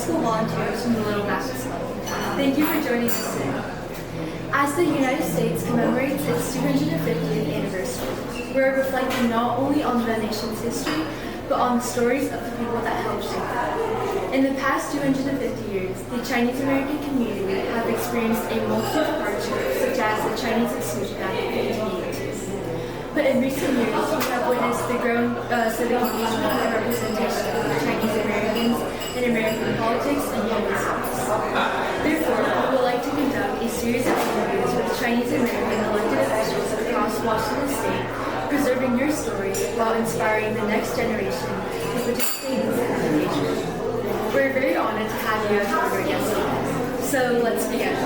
school volunteers from the Little Masters Club. Thank you for joining us today. As the United States commemorates its 250th anniversary, we're reflecting not only on the nation's history, but on the stories of the people that helped shape it. In the past 250 years, the Chinese American community have experienced a multitude of hardships, such as the Chinese Exclusion Act of 1882. But in recent years, we have witnessed the growing civic engagement and representation of Chinese Americans in American politics and public service. Therefore, we would like to conduct a series of interviews with Chinese American elected officials across Washington State, preserving your story while inspiring the next generation to participate in civic engagement. We're very honored to have you as one of our guests today. So let's begin.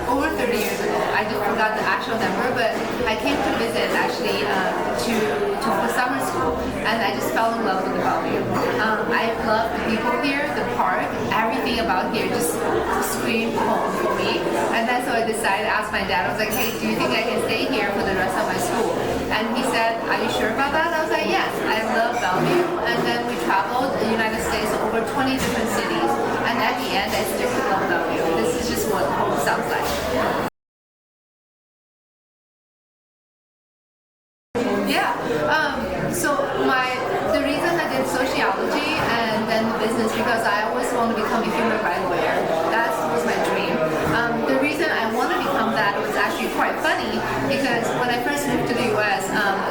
Over 30 years ago. I just forgot the actual number, but I came to visit actually for summer school, and I just fell in love with the Bellevue. I love the people here, the park, everything about here just screamed home for me. And then so I decided to ask my dad. I was like, hey, do you think I can stay here for the rest of my school? And he said, are you sure about that? I was like, yes, I love Bellevue. And then we traveled the United States over 20 different cities, and at the end I still love Bellevue. This is just what home sounds like. Yeah. So the reason I did sociology and then business because I always want to become a human rights lawyer. That was my dream. The reason I want to become that was actually quite funny because when I first moved to the U.S.,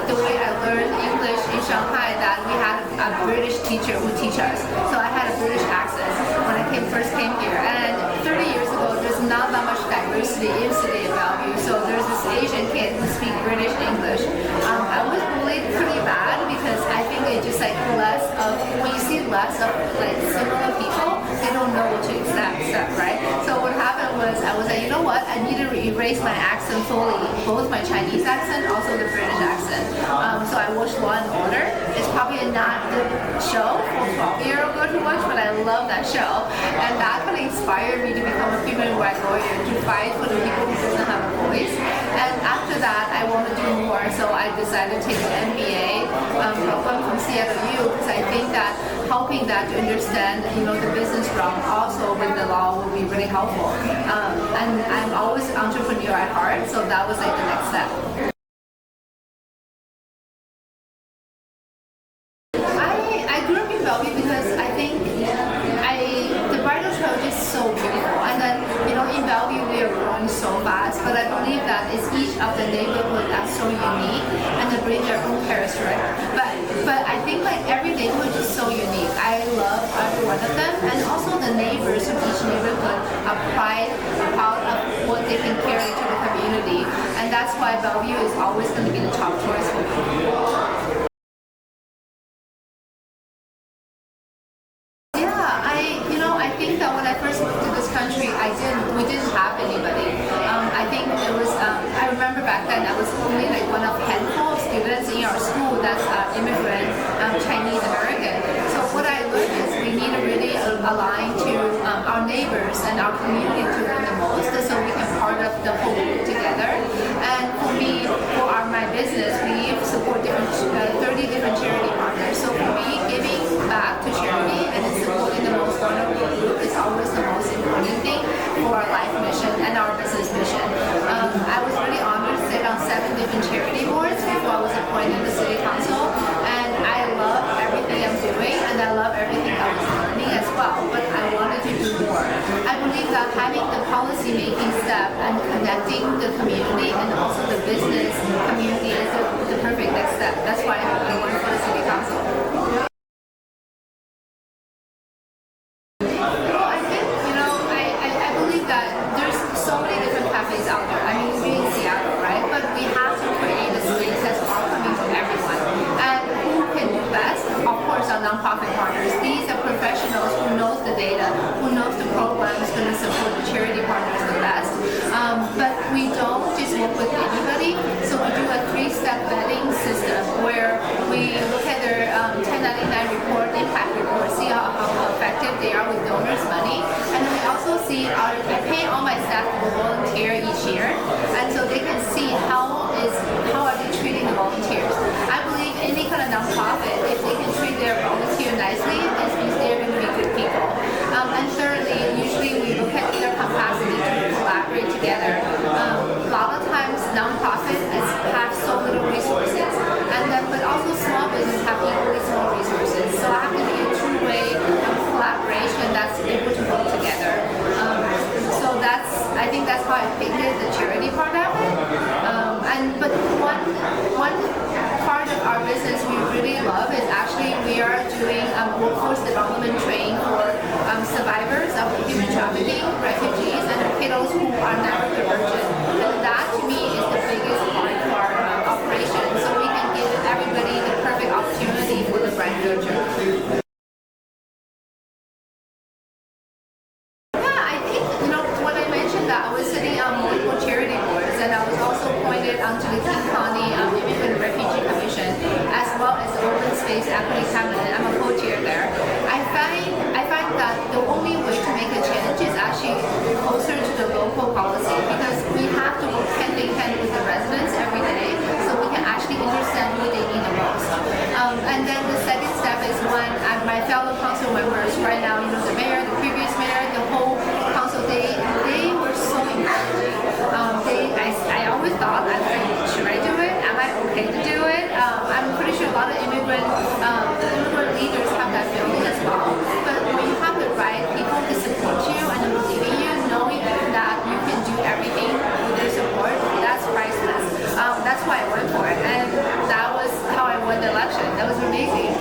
the way I learned English in Shanghai, that we had a British teacher who teach us. So I had a British accent when I first came here. And 30 years ago, there's not that much diversity in City of Bellevue. So there's this Asian kid who speaks British English. I was bullied pretty bad because I think it's just like less of, when you see less of like similar people, they don't know what to accept, right? So what happened was I was like, you know what? I need to erase my accent fully, both my Chinese accent, also the British accent. So I watched Law and Order. It's probably not the show for 12-year-old girl to watch, but I love that show. And that kind of inspired me to become a human rights lawyer, to fight for the people who doesn't have a voice. And after that, I want to do more, so I decided to take an MBA program from CLU because I think that helping that to understand, the business realm also with the law will be really helpful. And I'm always an entrepreneur at heart, so that was like the next step. I grew up in Bellevue because I think the bridal trail is just so beautiful, and then in Bellevue we are growing so fast, but I believe that it's each of the neighborhood that's so unique and they bring their own characteristic. But I think like every neighborhood is so unique. I love every one of them, and also the neighbors of each neighborhood are proud of what they can carry to the community, and that's why Bellevue is always going to be the top choice for me. I think that when I first moved to this country, we didn't have anybody. I think it was, I remember back then I was only like one of a handful of students in our school that's immigrant Chinese American. So what I learned is we need to really align to our neighbors and our community to learn the most, so we can part of the whole group together. And for me, for my business, we support 30 different charity partners. So for me, giving back to charity and supporting the most vulnerable group is always the most important thing for our life mission and our business mission. I was really honored to sit on 7 different charity boards before I was appointed to the city council, and I love everything I'm doing, and I love everything I was learning as well, but I wanted to do more. I believe that having the policy making step and connecting the community and also the business community is the perfect next step. That's why I went for the city council. I believe that there's so many different cafes out there. I mean, we're in Seattle, right? But we have to create a space that's welcoming for everyone. And who can do best? Of course, our nonprofit partners. These are professionals who knows the data, who knows the program is going to support the charity partners the best. But we don't just work with anybody. So we do a 3-step vetting system where we look at their 1099 report, impact report, see how effective they are with donors' money. And then we also see, I pay all my staff to volunteer each year, and so they can see how is how are they treating the volunteers. I believe any kind of nonprofit, if they can treat their volunteer nicely, it means they're going to be good people. And thirdly, usually we look at their capacity to collaborate together. A lot of times nonprofits have so little resources, but also small business have equally small resources. So I have to be a two-way collaboration that's able to work together. So I think that's how I figured the charity part of it. But one part of our business we really love is actually we are doing workforce development training for survivors of human trafficking, refugees, and kiddos who are never converted. And that to me is the biggest part of our operation. So we can give everybody the perfect opportunity for the bright future. I was sitting on multiple charity boards, and I was also appointed onto the King County Immigrant Refugee Commission, as well as the Open Space Equity Cabinet. I'm a co-chair there. I find that the only way to make a change is actually closer to the local policy, because we have to work hand in hand with the residents every day, so we can actually understand who they need the most. And then the second step is when my fellow council members right now, the mayor, the previous mayor, the whole council, they were so encouraging. I always thought, should I do it? Am I okay to do it? I'm pretty sure a lot of immigrant leaders have that feeling as well. But when you have the right people to support you and believe in you, knowing that you can do everything with their support, that's priceless. That's why I went for it, and that was how I won the election. That was amazing.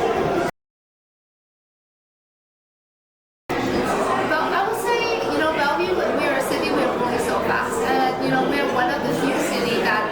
We're one of the few cities that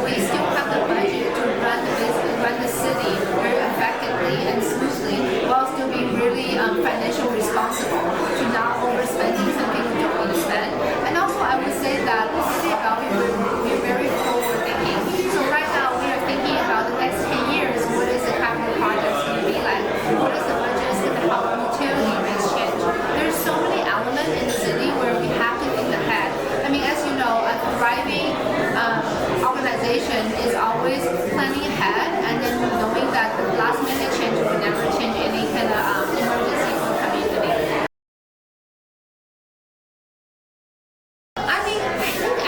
we still have the budget to run the city very effectively and smoothly, while still being really financially responsible to not overspending something we don't want to spend. And also, I would say that the city of Bellevue, we're very forward-thinking. So right now, we are thinking about the next 10 years. What is the capital projects going to be like? What is the budget going to help utility rates change? There's so many elements in the city where we have to think ahead. As you know, a thriving organization is always planning ahead, and then knowing that the last minute change will never change any kind of emergency for the community. I think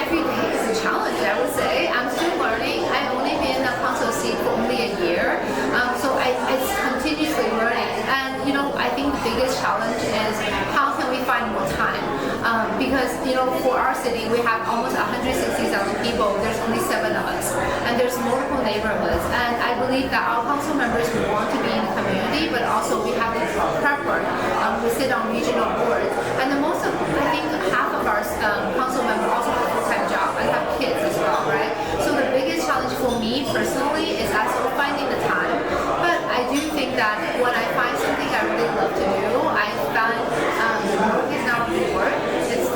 every day is a challenge, I would say. I'm still learning. I've only been in a council seat for only a year, so it's continuously learning. And I think the biggest challenge is how can we find more time? Because for our city we have almost 160,000 people. There's only 7 of us, and there's multiple neighborhoods. And I believe that our council members want to be in the community, but also we have to prep work. We sit on regional boards, and I think half of our council members also have a full-time job and have kids as well, right? So the biggest challenge for me personally is also finding the time. But I do think that when I find something I really love to do, I find work is not really work. It's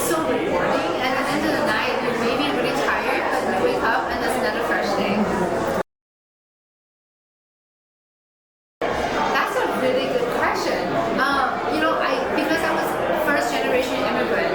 so rewarding, and at the end of the night, you may be really tired, but you wake up and it's another fresh day. That's a really good question. Because I was first-generation immigrant,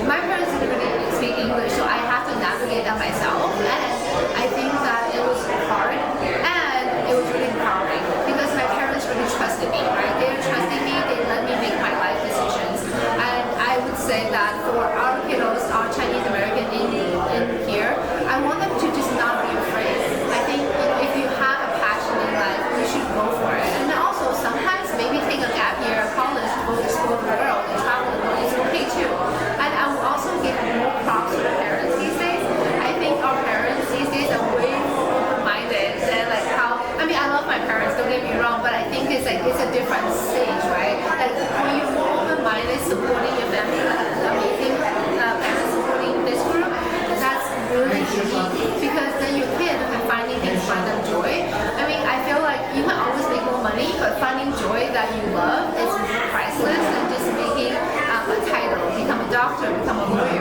my parents didn't really speak English, so I had to navigate that myself, and I think that it was hard, and it was really empowering, because my parents really trusted me, right? They were trusting me, they let me make my life decisions. And I would say that for our kiddos, our Chinese American in here, I want them to just not be afraid. I think if you have a passion in life, you should go for it. And also sometimes maybe take a gap year at college to go explore the world and travel the world is okay too. And I will also give more props to the parents these days. I think our parents these days are way more open-minded and I love my parents, don't get me wrong, but I think it's a different stage, right? Like when you're more open-minded, supporting your family, amazing parents supporting this group, that's really unique, because then your kid can finding things, find them joy. I feel like you can always make more money, but finding joy that you love is priceless than just making a title, become a doctor, become a lawyer.